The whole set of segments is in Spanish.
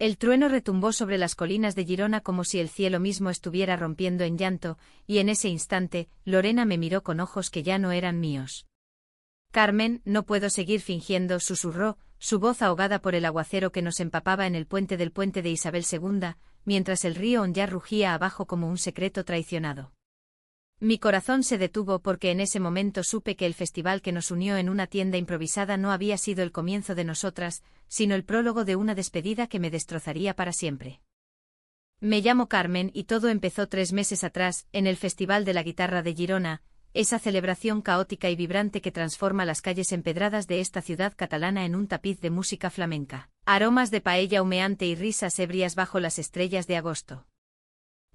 El trueno retumbó sobre las colinas de Girona como si el cielo mismo estuviera rompiendo en llanto, y en ese instante, Lorena me miró con ojos que ya no eran míos. Carmen, no puedo seguir fingiendo, susurró, su voz ahogada por el aguacero que nos empapaba en el puente de Isabel II, mientras el río Onyar rugía abajo como un secreto traicionado. Mi corazón se detuvo porque en ese momento supe que el festival que nos unió en una tienda improvisada no había sido el comienzo de nosotras, sino el prólogo de una despedida que me destrozaría para siempre. Me llamo Carmen y todo empezó 3 meses atrás, en el Festival de la Guitarra de Girona, esa celebración caótica y vibrante que transforma las calles empedradas de esta ciudad catalana en un tapiz de música flamenca, aromas de paella humeante y risas ebrias bajo las estrellas de agosto.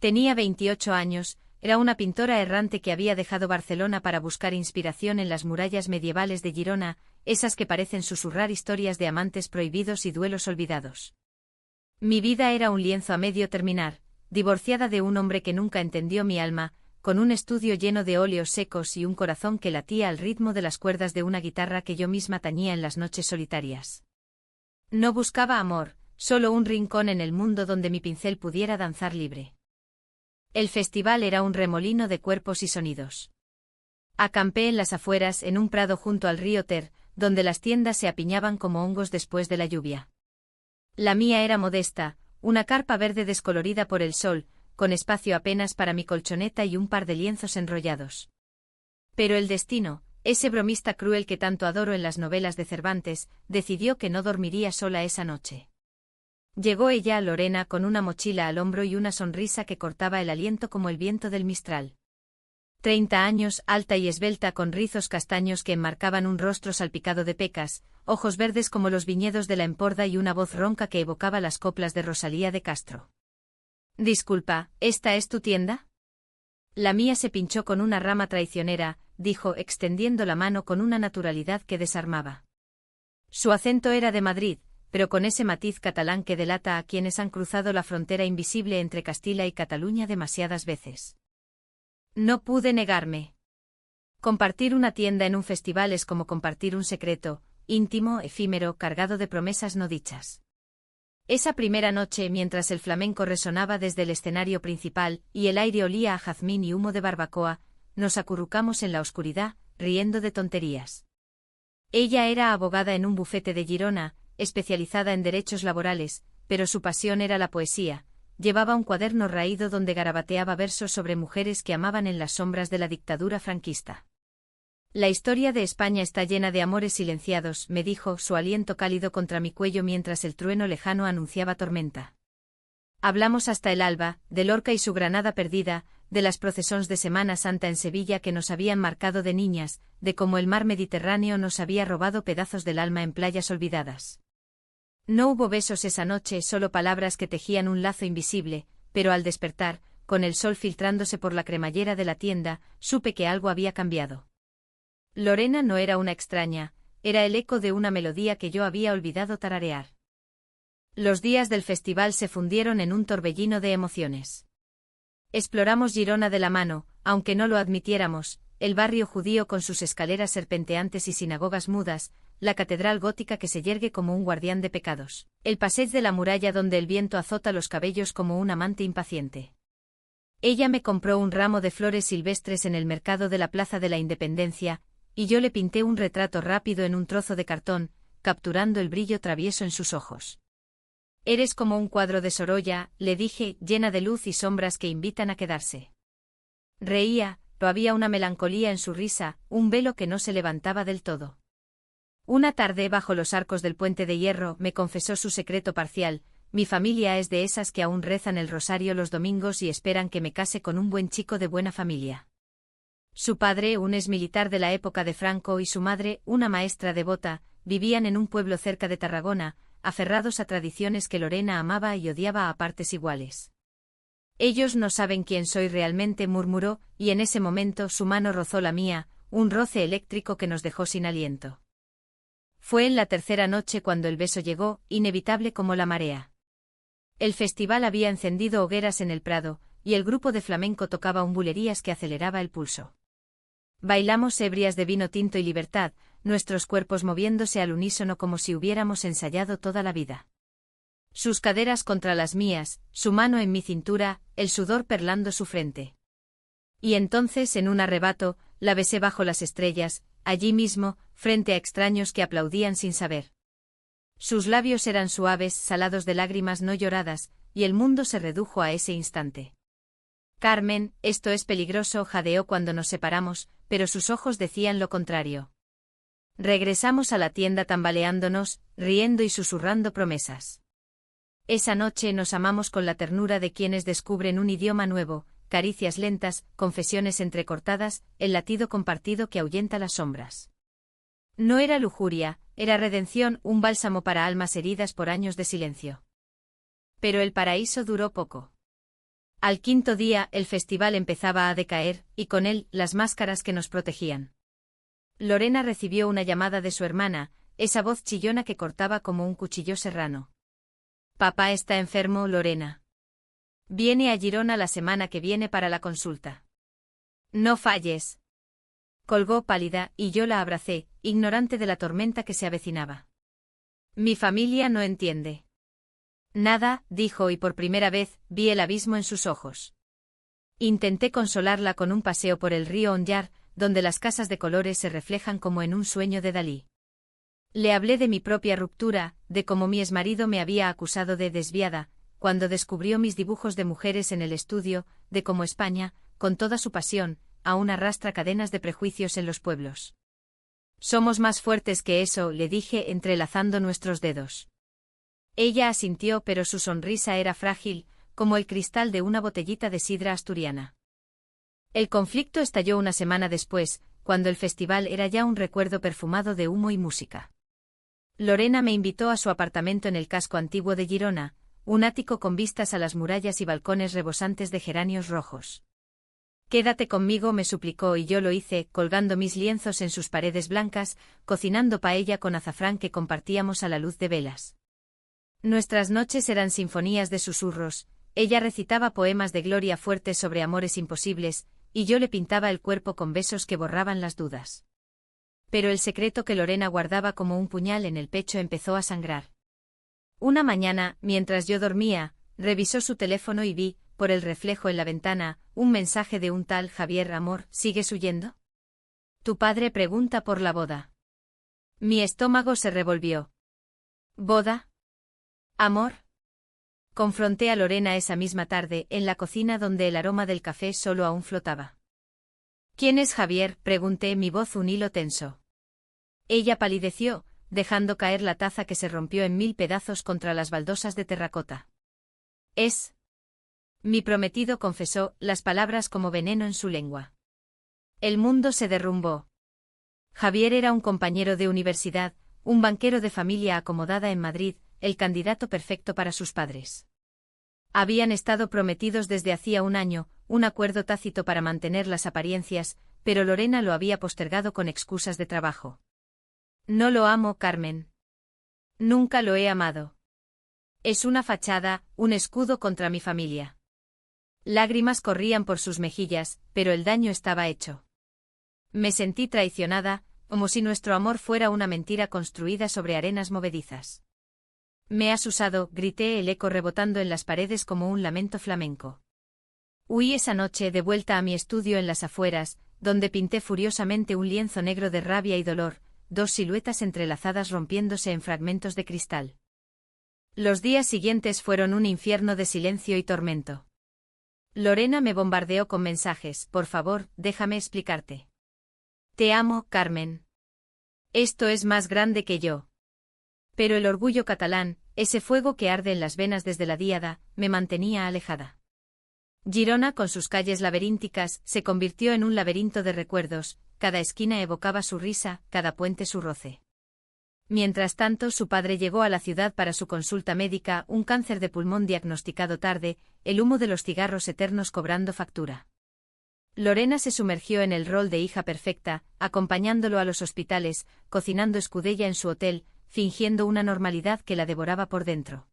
Tenía 28 años, era una pintora errante que había dejado Barcelona para buscar inspiración en las murallas medievales de Girona, esas que parecen susurrar historias de amantes prohibidos y duelos olvidados. Mi vida era un lienzo a medio terminar, divorciada de un hombre que nunca entendió mi alma, con un estudio lleno de óleos secos y un corazón que latía al ritmo de las cuerdas de una guitarra que yo misma tañía en las noches solitarias. No buscaba amor, solo un rincón en el mundo donde mi pincel pudiera danzar libre. El festival era un remolino de cuerpos y sonidos. Acampé en las afueras, en un prado junto al río Ter, donde las tiendas se apiñaban como hongos después de la lluvia. La mía era modesta, una carpa verde descolorida por el sol, con espacio apenas para mi colchoneta y un par de lienzos enrollados. Pero el destino, ese bromista cruel que tanto adoro en las novelas de Cervantes, decidió que no dormiría sola esa noche. Llegó ella, Lorena, con una mochila al hombro y una sonrisa que cortaba el aliento como el viento del Mistral. 30 años, alta y esbelta con rizos castaños que enmarcaban un rostro salpicado de pecas, ojos verdes como los viñedos de la Emporda y una voz ronca que evocaba las coplas de Rosalía de Castro. «Disculpa, ¿esta es tu tienda?» La mía se pinchó con una rama traicionera, dijo, extendiendo la mano con una naturalidad que desarmaba. Su acento era de Madrid, pero con ese matiz catalán que delata a quienes han cruzado la frontera invisible entre Castilla y Cataluña demasiadas veces. No pude negarme. Compartir una tienda en un festival es como compartir un secreto, íntimo, efímero, cargado de promesas no dichas. Esa primera noche, mientras el flamenco resonaba desde el escenario principal y el aire olía a jazmín y humo de barbacoa, nos acurrucamos en la oscuridad, riendo de tonterías. Ella era abogada en un bufete de Girona, especializada en derechos laborales, pero su pasión era la poesía. Llevaba un cuaderno raído donde garabateaba versos sobre mujeres que amaban en las sombras de la dictadura franquista. La historia de España está llena de amores silenciados, me dijo, su aliento cálido contra mi cuello mientras el trueno lejano anunciaba tormenta. Hablamos hasta el alba, de Lorca y su Granada perdida, de las procesóns de Semana Santa en Sevilla que nos habían marcado de niñas, de cómo el mar Mediterráneo nos había robado pedazos del alma en playas olvidadas. No hubo besos esa noche, solo palabras que tejían un lazo invisible, pero al despertar, con el sol filtrándose por la cremallera de la tienda, supe que algo había cambiado. Lorena no era una extraña, era el eco de una melodía que yo había olvidado tararear. Los días del festival se fundieron en un torbellino de emociones. Exploramos Girona de la mano, aunque no lo admitiéramos, el barrio judío con sus escaleras serpenteantes y sinagogas mudas, la catedral gótica que se yergue como un guardián de pecados, el passeig de la muralla donde el viento azota los cabellos como un amante impaciente. Ella me compró un ramo de flores silvestres en el mercado de la Plaza de la Independencia, y yo le pinté un retrato rápido en un trozo de cartón, capturando el brillo travieso en sus ojos. Eres como un cuadro de Sorolla, le dije, llena de luz y sombras que invitan a quedarse. Reía, pero había una melancolía en su risa, un velo que no se levantaba del todo. Una tarde bajo los arcos del Puente de Hierro me confesó su secreto parcial, mi familia es de esas que aún rezan el rosario los domingos y esperan que me case con un buen chico de buena familia. Su padre, un exmilitar de la época de Franco, y su madre, una maestra devota, vivían en un pueblo cerca de Tarragona, aferrados a tradiciones que Lorena amaba y odiaba a partes iguales. Ellos no saben quién soy realmente, murmuró, y en ese momento su mano rozó la mía, un roce eléctrico que nos dejó sin aliento. Fue en la tercera noche cuando el beso llegó, inevitable como la marea. El festival había encendido hogueras en el prado, y el grupo de flamenco tocaba un bulerías que aceleraba el pulso. Bailamos ebrias de vino tinto y libertad, nuestros cuerpos moviéndose al unísono como si hubiéramos ensayado toda la vida. Sus caderas contra las mías, su mano en mi cintura, el sudor perlando su frente. Y entonces, en un arrebato, la besé bajo las estrellas, allí mismo, frente a extraños que aplaudían sin saber. Sus labios eran suaves, salados de lágrimas no lloradas, y el mundo se redujo a ese instante. Carmen, esto es peligroso, jadeó cuando nos separamos, pero sus ojos decían lo contrario. Regresamos a la tienda tambaleándonos, riendo y susurrando promesas. Esa noche nos amamos con la ternura de quienes descubren un idioma nuevo, caricias lentas, confesiones entrecortadas, el latido compartido que ahuyenta las sombras. No era lujuria, era redención, un bálsamo para almas heridas por años de silencio. Pero el paraíso duró poco. Al quinto día, el festival empezaba a decaer, y con él, las máscaras que nos protegían. Lorena recibió una llamada de su hermana, esa voz chillona que cortaba como un cuchillo serrano. Papá está enfermo, Lorena. Viene a Girona la semana que viene para la consulta. No falles. Colgó pálida, y yo la abracé, ignorante de la tormenta que se avecinaba. Mi familia no entiende. Nada, dijo, y por primera vez, vi el abismo en sus ojos. Intenté consolarla con un paseo por el río Onyar, donde las casas de colores se reflejan como en un sueño de Dalí. Le hablé de mi propia ruptura, de cómo mi exmarido me había acusado de desviada, cuando descubrió mis dibujos de mujeres en el estudio, de cómo España, con toda su pasión, aún arrastra cadenas de prejuicios en los pueblos. Somos más fuertes que eso, le dije entrelazando nuestros dedos. Ella asintió, pero su sonrisa era frágil, como el cristal de una botellita de sidra asturiana. El conflicto estalló una semana después, cuando el festival era ya un recuerdo perfumado de humo y música. Lorena me invitó a su apartamento en el casco antiguo de Girona, un ático con vistas a las murallas y balcones rebosantes de geranios rojos. Quédate conmigo, me suplicó, y yo lo hice, colgando mis lienzos en sus paredes blancas, cocinando paella con azafrán que compartíamos a la luz de velas. Nuestras noches eran sinfonías de susurros, ella recitaba poemas de Gloria Fuerte sobre amores imposibles, y yo le pintaba el cuerpo con besos que borraban las dudas. Pero el secreto que Lorena guardaba como un puñal en el pecho empezó a sangrar. Una mañana, mientras yo dormía, revisó su teléfono y vi, por el reflejo en la ventana, un mensaje de un tal Javier. Amor, ¿sigues huyendo? Tu padre pregunta por la boda. Mi estómago se revolvió. ¿Boda? ¿Amor? Confronté a Lorena esa misma tarde, en la cocina donde el aroma del café solo aún flotaba. ¿Quién es Javier?, pregunté, mi voz un hilo tenso. Ella palideció, dejando caer la taza que se rompió en 1000 pedazos contra las baldosas de terracota. Es mi prometido, confesó, las palabras como veneno en su lengua. El mundo se derrumbó. Javier era un compañero de universidad, un banquero de familia acomodada en Madrid, el candidato perfecto para sus padres. Habían estado prometidos desde hacía un año, un acuerdo tácito para mantener las apariencias, pero Lorena lo había postergado con excusas de trabajo. No lo amo, Carmen. Nunca lo he amado. Es una fachada, un escudo contra mi familia. Lágrimas corrían por sus mejillas, pero el daño estaba hecho. Me sentí traicionada, como si nuestro amor fuera una mentira construida sobre arenas movedizas. Me has usado, grité, el eco rebotando en las paredes como un lamento flamenco. Huí esa noche de vuelta a mi estudio en las afueras, donde pinté furiosamente un lienzo negro de rabia y dolor, dos siluetas entrelazadas rompiéndose en fragmentos de cristal. Los días siguientes fueron un infierno de silencio y tormento. Lorena me bombardeó con mensajes, por favor, déjame explicarte. Te amo, Carmen. Esto es más grande que yo. Pero el orgullo catalán, ese fuego que arde en las venas desde la Díada, me mantenía alejada. Girona, con sus calles laberínticas, se convirtió en un laberinto de recuerdos, cada esquina evocaba su risa, cada puente su roce. Mientras tanto, su padre llegó a la ciudad para su consulta médica, un cáncer de pulmón diagnosticado tarde, el humo de los cigarros eternos cobrando factura. Lorena se sumergió en el rol de hija perfecta, acompañándolo a los hospitales, cocinando escudella en su hotel, fingiendo una normalidad que la devoraba por dentro.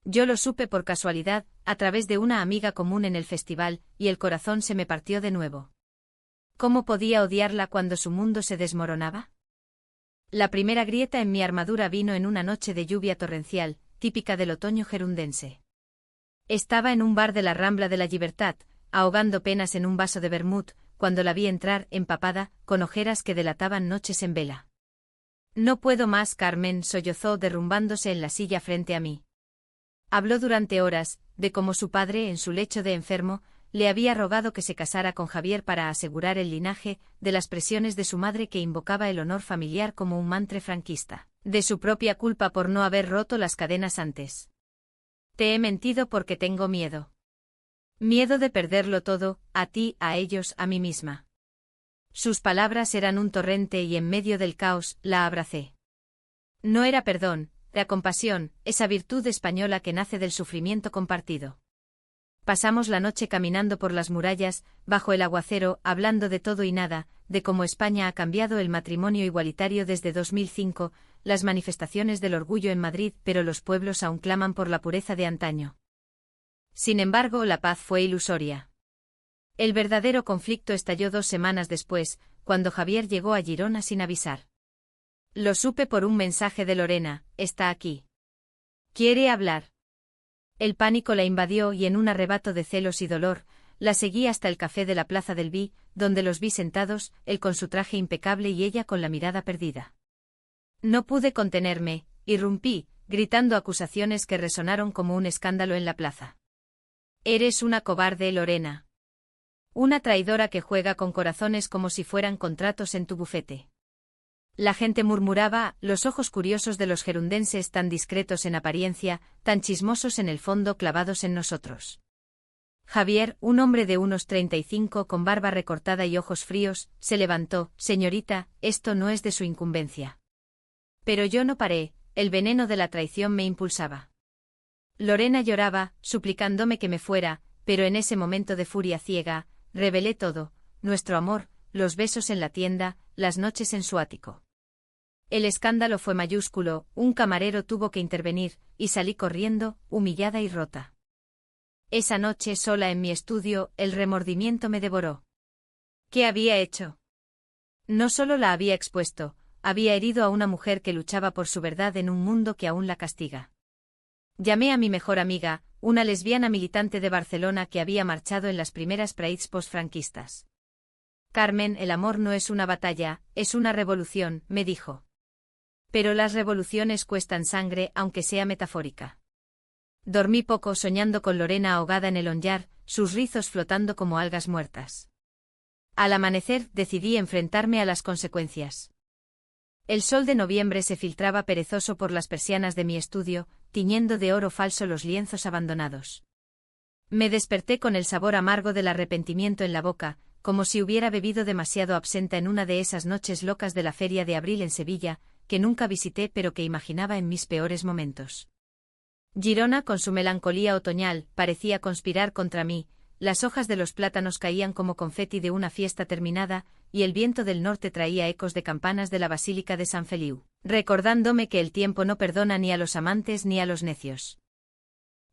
Yo lo supe por casualidad, a través de una amiga común en el festival, y el corazón se me partió de nuevo. ¿Cómo podía odiarla cuando su mundo se desmoronaba? La primera grieta en mi armadura vino en una noche de lluvia torrencial, típica del otoño gerundense. Estaba en un bar de la Rambla de la Libertad, ahogando penas en un vaso de vermut, cuando la vi entrar, empapada, con ojeras que delataban noches en vela. «No puedo más, Carmen», sollozó derrumbándose en la silla frente a mí. Habló durante horas, de cómo su padre, en su lecho de enfermo, le había rogado que se casara con Javier para asegurar el linaje, de las presiones de su madre que invocaba el honor familiar como un mantre franquista, de su propia culpa por no haber roto las cadenas antes. «Te he mentido porque tengo miedo. Miedo de perderlo todo, a ti, a ellos, a mí misma». Sus palabras eran un torrente y en medio del caos, la abracé. No era perdón, era compasión, esa virtud española que nace del sufrimiento compartido. Pasamos la noche caminando por las murallas, bajo el aguacero, hablando de todo y nada, de cómo España ha cambiado el matrimonio igualitario desde 2005, las manifestaciones del orgullo en Madrid, pero los pueblos aún claman por la pureza de antaño. Sin embargo, la paz fue ilusoria. El verdadero conflicto estalló 2 semanas después, cuando Javier llegó a Girona sin avisar. Lo supe por un mensaje de Lorena: «Está aquí. Quiere hablar». El pánico la invadió y en un arrebato de celos y dolor, la seguí hasta el café de la Plaza del Bí, donde los vi sentados, él con su traje impecable y ella con la mirada perdida. No pude contenerme, irrumpí, gritando acusaciones que resonaron como un escándalo en la plaza. «Eres una cobarde, Lorena. Una traidora que juega con corazones como si fueran contratos en tu bufete». La gente murmuraba, los ojos curiosos de los gerundenses tan discretos en apariencia, tan chismosos en el fondo clavados en nosotros. Javier, un hombre de unos 35 con barba recortada y ojos fríos, se levantó: «Señorita, esto no es de su incumbencia». Pero yo no paré, el veneno de la traición me impulsaba. Lorena lloraba, suplicándome que me fuera, pero en ese momento de furia ciega, revelé todo: nuestro amor, los besos en la tienda, las noches en su ático. El escándalo fue mayúsculo, un camarero tuvo que intervenir, y salí corriendo, humillada y rota. Esa noche sola en mi estudio, el remordimiento me devoró. ¿Qué había hecho? No solo la había expuesto, había herido a una mujer que luchaba por su verdad en un mundo que aún la castiga. Llamé a mi mejor amiga, una lesbiana militante de Barcelona que había marchado en las primeras Praids postfranquistas. «Carmen, el amor no es una batalla, es una revolución», me dijo. «Pero las revoluciones cuestan sangre, aunque sea metafórica». Dormí poco soñando con Lorena ahogada en el onyar, sus rizos flotando como algas muertas. Al amanecer decidí enfrentarme a las consecuencias. El sol de noviembre se filtraba perezoso por las persianas de mi estudio, tiñendo de oro falso los lienzos abandonados. Me desperté con el sabor amargo del arrepentimiento en la boca, como si hubiera bebido demasiado absenta en una de esas noches locas de la Feria de Abril en Sevilla, que nunca visité pero que imaginaba en mis peores momentos. Girona, con su melancolía otoñal, parecía conspirar contra mí, las hojas de los plátanos caían como confeti de una fiesta terminada, y el viento del norte traía ecos de campanas de la Basílica de San Feliu, recordándome que el tiempo no perdona ni a los amantes ni a los necios.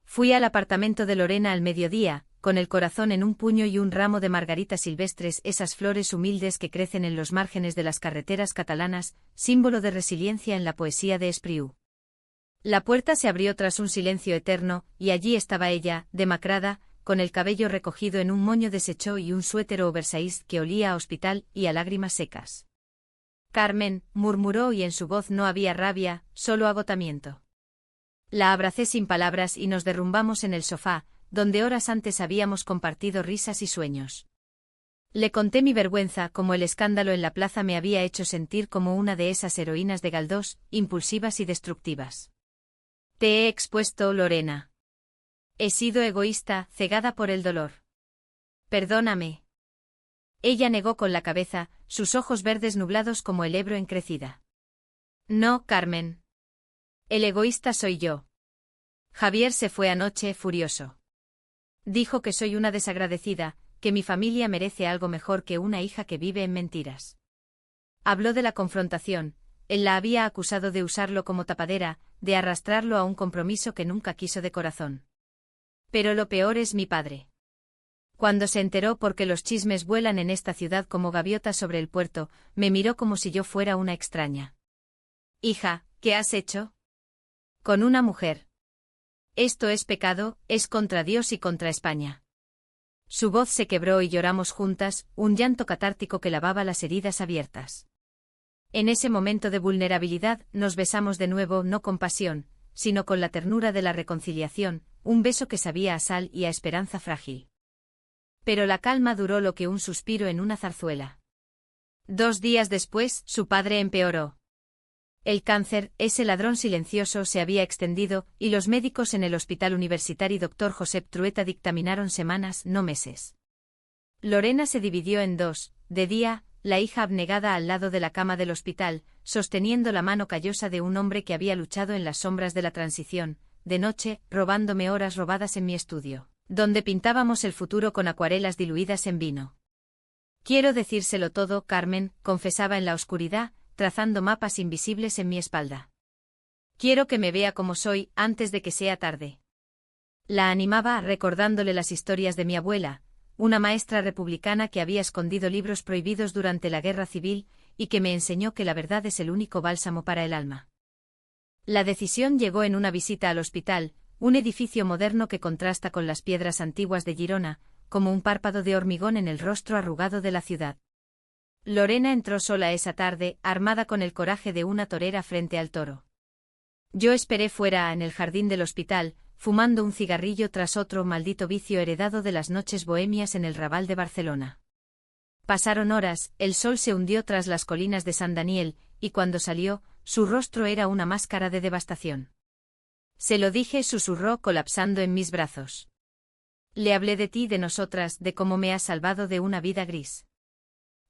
Fui al apartamento de Lorena al mediodía, con el corazón en un puño y un ramo de margaritas silvestres, esas flores humildes que crecen en los márgenes de las carreteras catalanas, símbolo de resiliencia en la poesía de Espriu. La puerta se abrió tras un silencio eterno, y allí estaba ella, demacrada, con el cabello recogido en un moño deshecho y un suéter oversize que olía a hospital y a lágrimas secas. «Carmen», murmuró y en su voz no había rabia, solo agotamiento. La abracé sin palabras y nos derrumbamos en el sofá, donde horas antes habíamos compartido risas y sueños. Le conté mi vergüenza, como el escándalo en la plaza me había hecho sentir como una de esas heroínas de Galdós, impulsivas y destructivas. «Te he expuesto, Lorena. He sido egoísta, cegada por el dolor. Perdóname». Ella negó con la cabeza, sus ojos verdes nublados como el Ebro en crecida. «No, Carmen. El egoísta soy yo. Javier se fue anoche, furioso. Dijo que soy una desagradecida, que mi familia merece algo mejor que una hija que vive en mentiras. Habló de la confrontación, él la había acusado de usarlo como tapadera, de arrastrarlo a un compromiso que nunca quiso de corazón. Pero lo peor es mi padre. Cuando se enteró, porque los chismes vuelan en esta ciudad como gaviotas sobre el puerto, me miró como si yo fuera una extraña. «Hija, ¿qué has hecho? Con una mujer». Esto es pecado, es contra Dios y contra España. Su voz se quebró y lloramos juntas, un llanto catártico que lavaba las heridas abiertas. En ese momento de vulnerabilidad, nos besamos de nuevo no con pasión, sino con la ternura de la reconciliación, un beso que sabía a sal y a esperanza frágil. Pero la calma duró lo que un suspiro en una zarzuela. 2 días después, su padre empeoró. El cáncer, ese ladrón silencioso, se había extendido, y los médicos en el Hospital Universitario Dr. Josep Trueta dictaminaron semanas, no meses. Lorena se dividió en dos: de día, la hija abnegada al lado de la cama del hospital, sosteniendo la mano callosa de un hombre que había luchado en las sombras de la transición; de noche, robándome horas robadas en mi estudio, donde pintábamos el futuro con acuarelas diluidas en vino. Quiero decírselo todo, Carmen, confesaba en la oscuridad, trazando mapas invisibles en mi espalda. Quiero que me vea como soy, antes de que sea tarde. La animaba, recordándole las historias de mi abuela, una maestra republicana que había escondido libros prohibidos durante la Guerra Civil, y que me enseñó que la verdad es el único bálsamo para el alma. La decisión llegó en una visita al hospital, un edificio moderno que contrasta con las piedras antiguas de Girona, como un párpado de hormigón en el rostro arrugado de la ciudad. Lorena entró sola esa tarde, armada con el coraje de una torera frente al toro. Yo esperé fuera, en el jardín del hospital, fumando un cigarrillo tras otro, maldito vicio heredado de las noches bohemias en el Raval de Barcelona. Pasaron horas, el sol se hundió tras las colinas de San Daniel, y cuando salió, su rostro era una máscara de devastación. Se lo dije, susurró, colapsando en mis brazos. Le hablé de ti, de nosotras, de cómo me has salvado de una vida gris.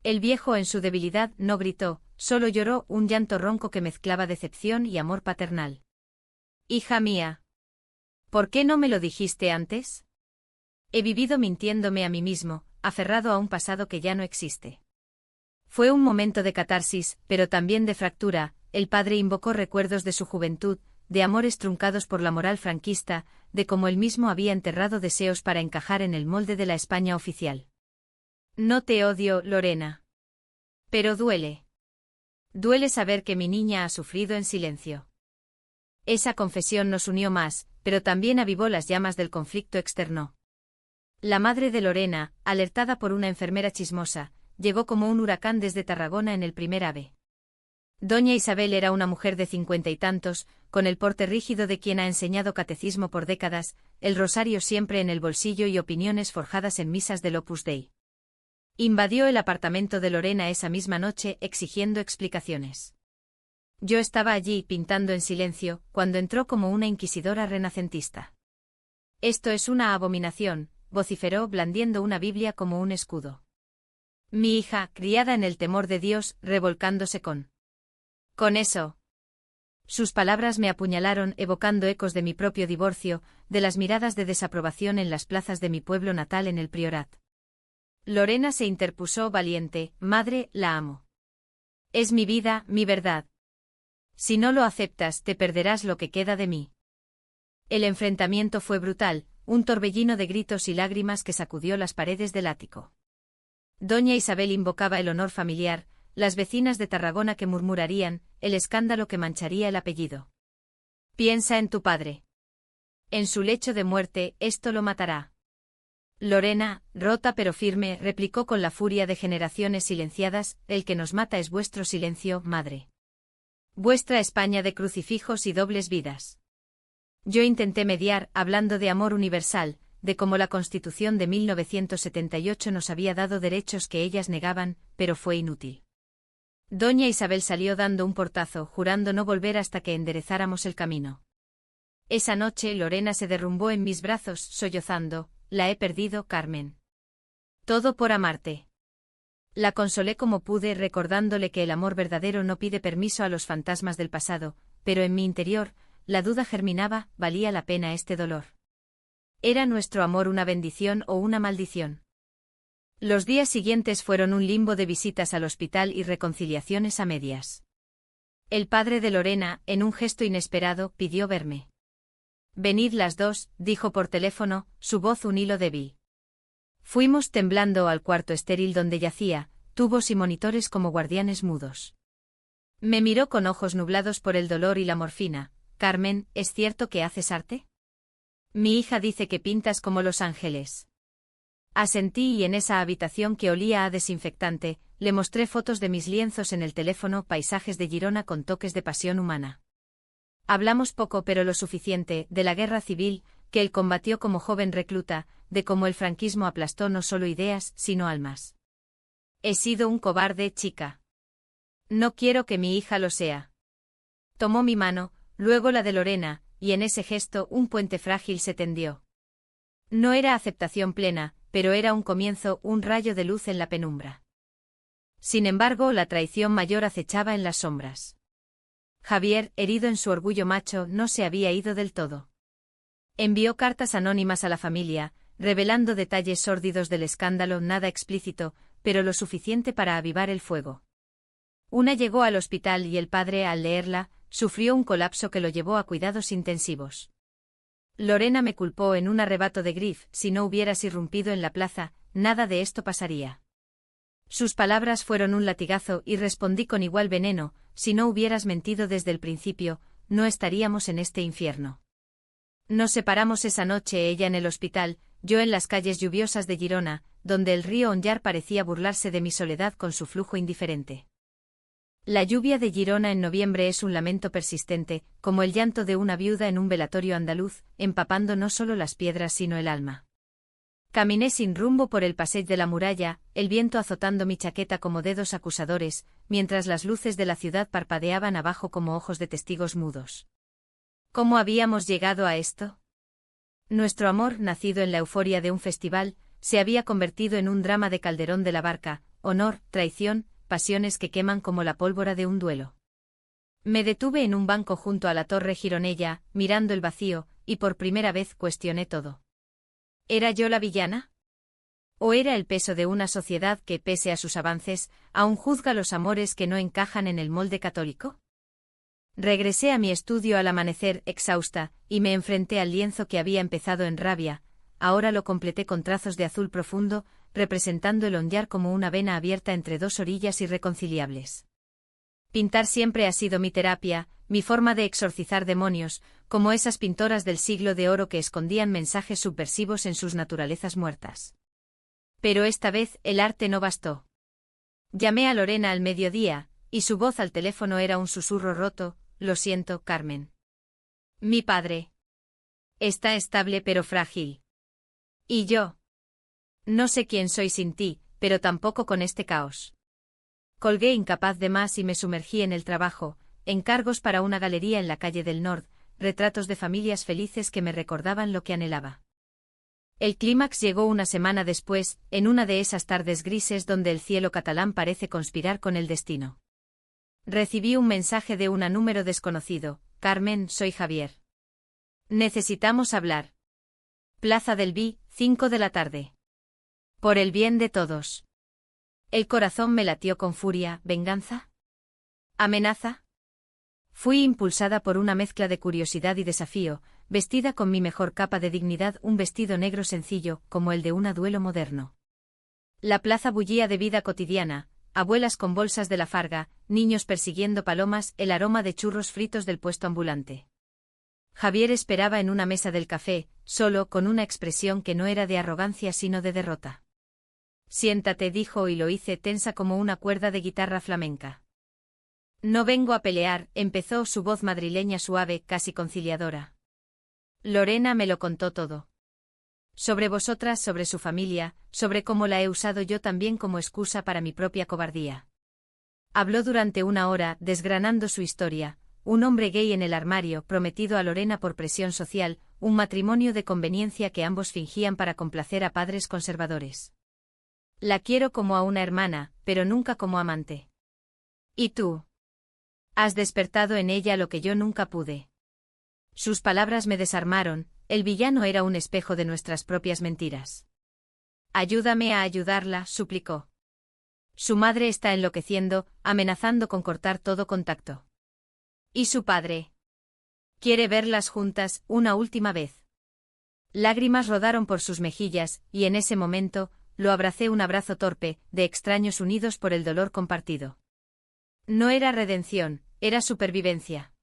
El viejo, en su debilidad, no gritó, solo lloró, un llanto ronco que mezclaba decepción y amor paternal. Hija mía. ¿Por qué no me lo dijiste antes? He vivido mintiéndome a mí mismo, aferrado a un pasado que ya no existe. Fue un momento de catarsis, pero también de fractura. El padre invocó recuerdos de su juventud, de amores truncados por la moral franquista, de cómo él mismo había enterrado deseos para encajar en el molde de la España oficial. No te odio, Lorena. Pero duele. Duele saber que mi niña ha sufrido en silencio. Esa confesión nos unió más, pero también avivó las llamas del conflicto externo. La madre de Lorena, alertada por una enfermera chismosa, llegó como un huracán desde Tarragona en el primer AVE. Doña Isabel era una mujer de 50 y tantos, con el porte rígido de quien ha enseñado catecismo por décadas, el rosario siempre en el bolsillo y opiniones forjadas en misas del Opus Dei. Invadió el apartamento de Lorena esa misma noche exigiendo explicaciones. Yo estaba allí pintando en silencio, cuando entró como una inquisidora renacentista. Esto es una abominación, vociferó, blandiendo una Biblia como un escudo. Mi hija, criada en el temor de Dios, revolcándose con eso. Sus palabras me apuñalaron, evocando ecos de mi propio divorcio, de las miradas de desaprobación en las plazas de mi pueblo natal en el Priorat. Lorena se interpuso, valiente: madre, la amo. Es mi vida, mi verdad. Si no lo aceptas, te perderás lo que queda de mí. El enfrentamiento fue brutal, un torbellino de gritos y lágrimas que sacudió las paredes del ático. Doña Isabel invocaba el honor familiar, las vecinas de Tarragona que murmurarían, el escándalo que mancharía el apellido. Piensa en tu padre. En su lecho de muerte, esto lo matará. Lorena, rota pero firme, replicó con la furia de generaciones silenciadas: el que nos mata es vuestro silencio, madre. Vuestra España de crucifijos y dobles vidas. Yo intenté mediar, hablando de amor universal, de cómo la Constitución de 1978 nos había dado derechos que ellas negaban, pero fue inútil. Doña Isabel salió dando un portazo, jurando no volver hasta que enderezáramos el camino. Esa noche Lorena se derrumbó en mis brazos, sollozando: la he perdido, Carmen. Todo por amarte. La consolé como pude, recordándole que el amor verdadero no pide permiso a los fantasmas del pasado, pero en mi interior, la duda germinaba: ¿valía la pena este dolor? ¿Era nuestro amor una bendición o una maldición? Los días siguientes fueron un limbo de visitas al hospital y reconciliaciones a medias. El padre de Lorena, en un gesto inesperado, pidió verme. Venid las dos, dijo por teléfono, su voz un hilo débil. Fuimos temblando al cuarto estéril donde yacía, tubos y monitores como guardianes mudos. Me miró con ojos nublados por el dolor y la morfina. Carmen, ¿es cierto que haces arte? Mi hija dice que pintas como Los Ángeles. Asentí y en esa habitación que olía a desinfectante, le mostré fotos de mis lienzos en el teléfono, paisajes de Girona con toques de pasión humana. Hablamos poco pero lo suficiente, de la guerra civil, que él combatió como joven recluta, de cómo el franquismo aplastó no solo ideas, sino almas. He sido un cobarde, chica. No quiero que mi hija lo sea. Tomó mi mano, luego la de Lorena, y en ese gesto un puente frágil se tendió. No era aceptación plena, pero era un comienzo, un rayo de luz en la penumbra. Sin embargo, la traición mayor acechaba en las sombras. Javier, herido en su orgullo macho, no se había ido del todo. Envió cartas anónimas a la familia, revelando detalles sórdidos del escándalo, nada explícito, pero lo suficiente para avivar el fuego. Una llegó al hospital y el padre, al leerla, sufrió un colapso que lo llevó a cuidados intensivos. Lorena me culpó en un arrebato de grif: si no hubieras irrumpido en la plaza, nada de esto pasaría. Sus palabras fueron un latigazo y respondí con igual veneno: si no hubieras mentido desde el principio, no estaríamos en este infierno. Nos separamos esa noche, ella en el hospital, yo en las calles lluviosas de Girona, donde el río Onllar parecía burlarse de mi soledad con su flujo indiferente. La lluvia de Girona en noviembre es un lamento persistente, como el llanto de una viuda en un velatorio andaluz, empapando no solo las piedras sino el alma. Caminé sin rumbo por el paseo de la muralla, el viento azotando mi chaqueta como dedos acusadores, mientras las luces de la ciudad parpadeaban abajo como ojos de testigos mudos. ¿Cómo habíamos llegado a esto? Nuestro amor, nacido en la euforia de un festival, se había convertido en un drama de Calderón de la Barca: honor, traición, pasiones que queman como la pólvora de un duelo. Me detuve en un banco junto a la Torre Gironella, mirando el vacío, y por primera vez cuestioné todo. ¿Era yo la villana? ¿O era el peso de una sociedad que, pese a sus avances, aún juzga los amores que no encajan en el molde católico? Regresé a mi estudio al amanecer, exhausta, y me enfrenté al lienzo que había empezado en rabia. Ahora lo completé con trazos de azul profundo, representando el Onllar como una vena abierta entre dos orillas irreconciliables. Pintar siempre ha sido mi terapia, mi forma de exorcizar demonios, como esas pintoras del siglo de oro que escondían mensajes subversivos en sus naturalezas muertas. Pero esta vez el arte no bastó. Llamé a Lorena al mediodía, y su voz al teléfono era un susurro roto: lo siento, Carmen. Mi padre está estable pero frágil. ¿Y yo? No sé quién soy sin ti, pero tampoco con este caos. Colgué incapaz de más y me sumergí en el trabajo: encargos para una galería en la calle del Nord, retratos de familias felices que me recordaban lo que anhelaba. El clímax llegó una semana después, en una de esas tardes grises donde el cielo catalán parece conspirar con el destino. Recibí un mensaje de un número desconocido: Carmen, soy Javier. Necesitamos hablar. Plaza del Bí, 5 de la tarde. Por el bien de todos. El corazón me latió con furia. ¿Venganza? ¿Amenaza? Fui impulsada por una mezcla de curiosidad y desafío, vestida con mi mejor capa de dignidad, un vestido negro sencillo, como el de un duelo moderno. La plaza bullía de vida cotidiana: abuelas con bolsas de la Farga, niños persiguiendo palomas, el aroma de churros fritos del puesto ambulante. Javier esperaba en una mesa del café, solo, con una expresión que no era de arrogancia sino de derrota. Siéntate, dijo, y lo hice tensa como una cuerda de guitarra flamenca. No vengo a pelear, empezó, su voz madrileña suave, casi conciliadora. Lorena me lo contó todo. Sobre vosotras, sobre su familia, sobre cómo la he usado yo también como excusa para mi propia cobardía. Habló durante una hora, desgranando su historia: un hombre gay en el armario, prometido a Lorena por presión social, un matrimonio de conveniencia que ambos fingían para complacer a padres conservadores. La quiero como a una hermana, pero nunca como amante. ¿Y tú? Has despertado en ella lo que yo nunca pude. Sus palabras me desarmaron: el villano era un espejo de nuestras propias mentiras. Ayúdame a ayudarla, suplicó. Su madre está enloqueciendo, amenazando con cortar todo contacto. ¿Y su padre? Quiere verlas juntas, una última vez. Lágrimas rodaron por sus mejillas, y en ese momento, lo abracé, un abrazo torpe, de extraños unidos por el dolor compartido. No era redención, era supervivencia.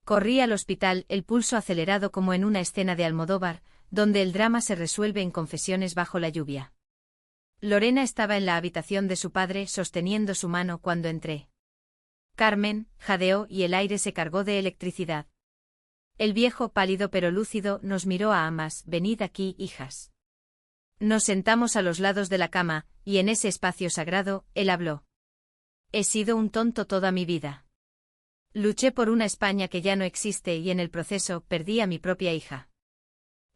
Corrí al hospital, el pulso acelerado como en una escena de Almodóvar, donde el drama se resuelve en confesiones bajo la lluvia. Lorena estaba en la habitación de su padre sosteniendo su mano cuando entré. Carmen jadeó y el aire se cargó de electricidad. El viejo, pálido pero lúcido, nos miró a ambas. Venid aquí, hijas. Nos sentamos a los lados de la cama, y en ese espacio sagrado, él habló. He sido un tonto toda mi vida. Luché por una España que ya no existe y en el proceso perdí a mi propia hija.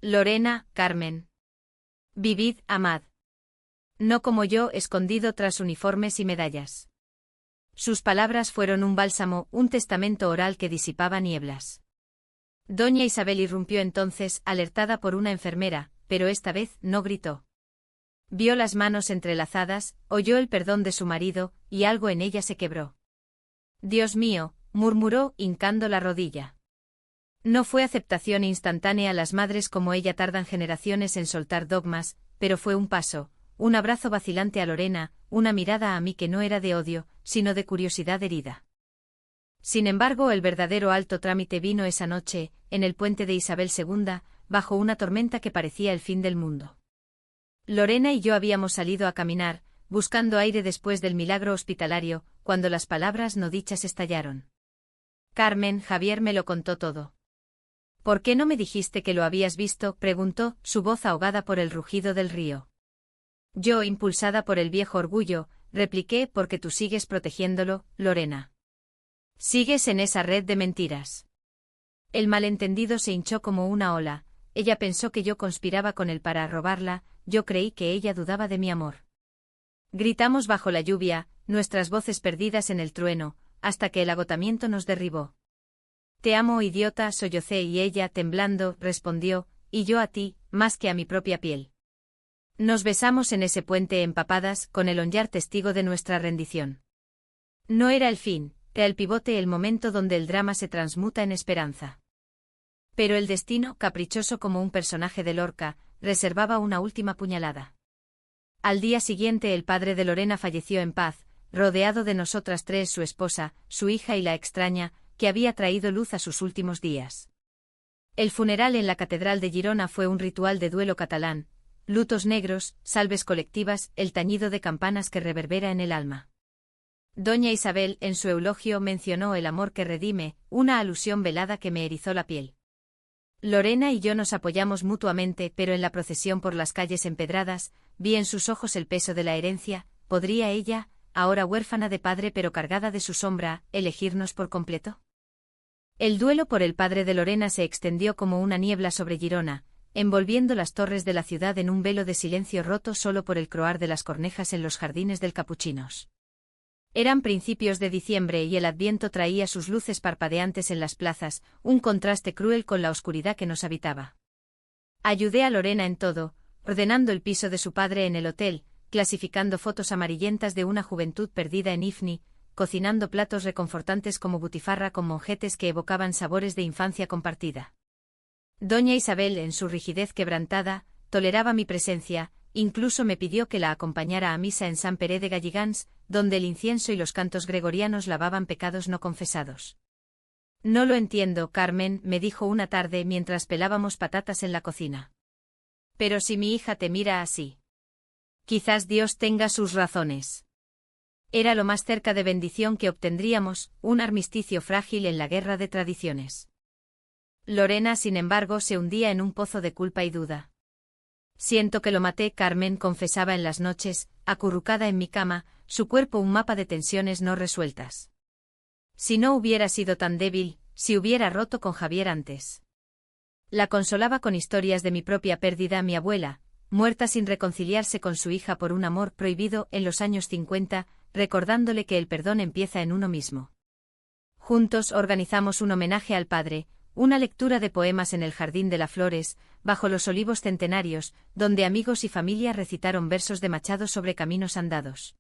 Lorena, Carmen. Vivid, amad. No como yo, escondido tras uniformes y medallas. Sus palabras fueron un bálsamo, un testamento oral que disipaba nieblas. Doña Isabel irrumpió entonces, alertada por una enfermera, pero esta vez no gritó. Vio las manos entrelazadas, oyó el perdón de su marido, y algo en ella se quebró. Dios mío, murmuró, hincando la rodilla. No fue aceptación instantánea, las madres como ella tardan generaciones en soltar dogmas, pero fue un paso, un abrazo vacilante a Lorena, una mirada a mí que no era de odio, sino de curiosidad herida. Sin embargo, el verdadero alto trámite vino esa noche, en el puente de Isabel II, bajo una tormenta que parecía el fin del mundo. Lorena y yo habíamos salido a caminar, buscando aire después del milagro hospitalario, cuando las palabras no dichas estallaron. Carmen, Javier me lo contó todo. ¿Por qué no me dijiste que lo habías visto?, preguntó, su voz ahogada por el rugido del río. Yo, impulsada por el viejo orgullo, repliqué, porque tú sigues protegiéndolo, Lorena. Sigues en esa red de mentiras. El malentendido se hinchó como una ola, ella pensó que yo conspiraba con él para robarla, yo creí que ella dudaba de mi amor. Gritamos bajo la lluvia, nuestras voces perdidas en el trueno, hasta que el agotamiento nos derribó. Te amo, idiota, sollocé y ella, temblando, respondió, y yo a ti, más que a mi propia piel. Nos besamos en ese puente empapadas, con el onyar testigo de nuestra rendición. No era el fin, era el pivote, el momento donde el drama se transmuta en esperanza. Pero el destino, caprichoso como un personaje de Lorca, reservaba una última puñalada. Al día siguiente el padre de Lorena falleció en paz, rodeado de nosotras tres, su esposa, su hija y la extraña, que había traído luz a sus últimos días. El funeral en la Catedral de Girona fue un ritual de duelo catalán, lutos negros, salves colectivas, el tañido de campanas que reverbera en el alma. Doña Isabel, en su eulogio, mencionó el amor que redime, una alusión velada que me erizó la piel. Lorena y yo nos apoyamos mutuamente, pero en la procesión por las calles empedradas, vi en sus ojos el peso de la herencia. ¿Podría ella, ahora huérfana de padre pero cargada de su sombra, elegirnos por completo? El duelo por el padre de Lorena se extendió como una niebla sobre Girona, envolviendo las torres de la ciudad en un velo de silencio roto solo por el croar de las cornejas en los jardines del Capuchinos. Eran principios de diciembre y el Adviento traía sus luces parpadeantes en las plazas, un contraste cruel con la oscuridad que nos habitaba. Ayudé a Lorena en todo, ordenando el piso de su padre en el hotel, clasificando fotos amarillentas de una juventud perdida en Ifni, cocinando platos reconfortantes como butifarra con monjetes que evocaban sabores de infancia compartida. Doña Isabel, en su rigidez quebrantada, toleraba mi presencia, incluso me pidió que la acompañara a misa en San Pere de Galligans, donde el incienso y los cantos gregorianos lavaban pecados no confesados. No lo entiendo, Carmen, me dijo una tarde mientras pelábamos patatas en la cocina. Pero si mi hija te mira así. Quizás Dios tenga sus razones. Era lo más cerca de bendición que obtendríamos, un armisticio frágil en la guerra de tradiciones. Lorena, sin embargo, se hundía en un pozo de culpa y duda. Siento que lo maté, Carmen confesaba en las noches, acurrucada en mi cama, su cuerpo un mapa de tensiones no resueltas. Si no hubiera sido tan débil, si hubiera roto con Javier antes. La consolaba con historias de mi propia pérdida, mi abuela, muerta sin reconciliarse con su hija por un amor prohibido en los años 50, recordándole que el perdón empieza en uno mismo. Juntos organizamos un homenaje al padre, una lectura de poemas en el Jardín de las Flores, bajo los olivos centenarios, donde amigos y familia recitaron versos de Machado sobre caminos andados.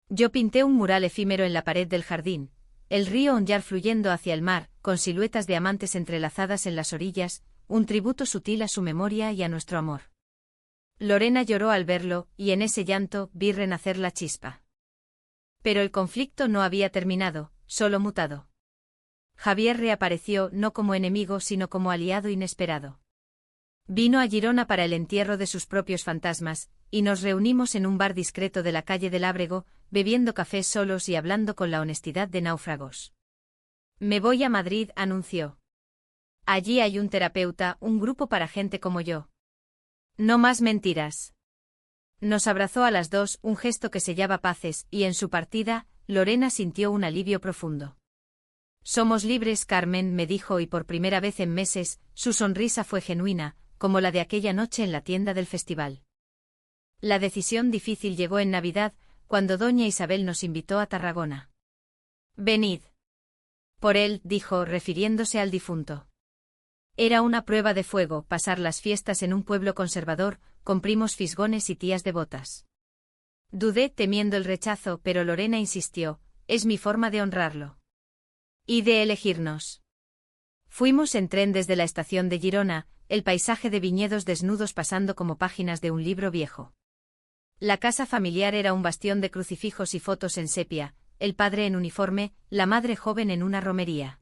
Yo pinté un mural efímero en la pared del jardín, el río Onyar fluyendo hacia el mar, con siluetas de amantes entrelazadas en las orillas, un tributo sutil a su memoria y a nuestro amor. Lorena lloró al verlo, y en ese llanto vi renacer la chispa. Pero el conflicto no había terminado, solo mutado. Javier reapareció no como enemigo sino como aliado inesperado. Vino a Girona para el entierro de sus propios fantasmas, y nos reunimos en un bar discreto de la calle del Ábrego, bebiendo café solos y hablando con la honestidad de náufragos. Me voy a Madrid, anunció. Allí hay un terapeuta, un grupo para gente como yo. No más mentiras. Nos abrazó a las dos, un gesto que sellaba paces, y en su partida, Lorena sintió un alivio profundo. Somos libres, Carmen, me dijo, y por primera vez en meses, su sonrisa fue genuina, como la de aquella noche en la tienda del festival. La decisión difícil llegó en Navidad, cuando doña Isabel nos invitó a Tarragona. Venid. Por él, dijo, refiriéndose al difunto. Era una prueba de fuego pasar las fiestas en un pueblo conservador, con primos fisgones y tías devotas. Dudé temiendo el rechazo, pero Lorena insistió, es mi forma de honrarlo. Y de elegirnos. Fuimos en tren desde la estación de Girona, el paisaje de viñedos desnudos pasando como páginas de un libro viejo. La casa familiar era un bastión de crucifijos y fotos en sepia, el padre en uniforme, la madre joven en una romería.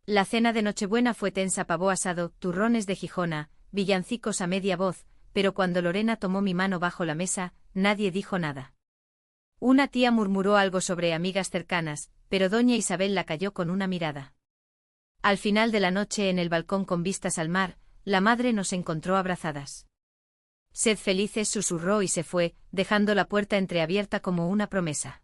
La cena de Nochebuena fue tensa: pavo asado, turrones de Gijona, villancicos a media voz, pero cuando Lorena tomó mi mano bajo la mesa, nadie dijo nada. Una tía murmuró algo sobre amigas cercanas, pero doña Isabel la calló con una mirada. Al final de la noche, en el balcón con vistas al mar, la madre nos encontró abrazadas. Sed felices, susurró y se fue, dejando la puerta entreabierta como una promesa.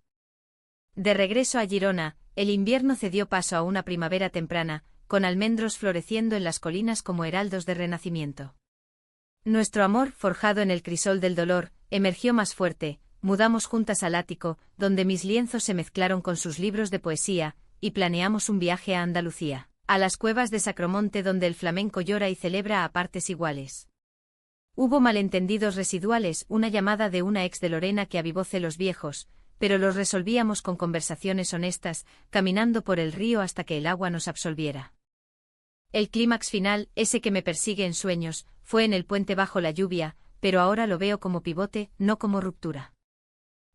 De regreso a Girona, el invierno cedió paso a una primavera temprana, con almendros floreciendo en las colinas como heraldos de renacimiento. Nuestro amor, forjado en el crisol del dolor, emergió más fuerte. Mudamos juntas al ático, donde mis lienzos se mezclaron con sus libros de poesía, y planeamos un viaje a Andalucía, a las cuevas de Sacromonte, donde el flamenco llora y celebra a partes iguales. Hubo malentendidos residuales, una llamada de una ex de Lorena que avivó celos viejos, pero los resolvíamos con conversaciones honestas, caminando por el río hasta que el agua nos absolviera. El clímax final, ese que me persigue en sueños, fue en el puente bajo la lluvia, pero ahora lo veo como pivote, no como ruptura.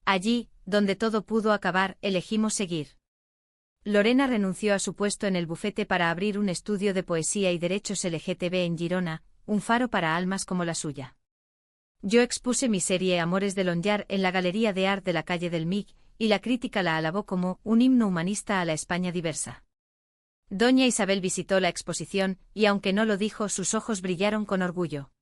Allí, donde todo pudo acabar, elegimos seguir. Lorena renunció a su puesto en el bufete para abrir un estudio de poesía y derechos LGTB en Girona, un faro para almas como la suya. Yo expuse mi serie Amores de Lonyar en la Galería de Arte de la calle del MIC, y la crítica la alabó como un himno humanista a la España diversa. Doña Isabel visitó la exposición, y aunque no lo dijo, sus ojos brillaron con orgullo.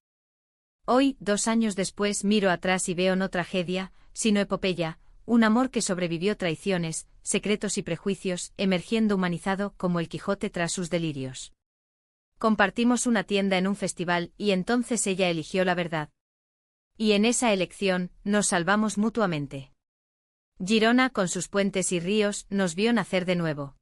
Hoy, 2 años después, miro atrás y veo no tragedia, sino epopeya, un amor que sobrevivió traiciones, secretos y prejuicios, emergiendo humanizado como el Quijote tras sus delirios. Compartimos una tienda en un festival, y entonces ella eligió la verdad. Y en esa elección, nos salvamos mutuamente. Girona, con sus puentes y ríos, nos vio nacer de nuevo.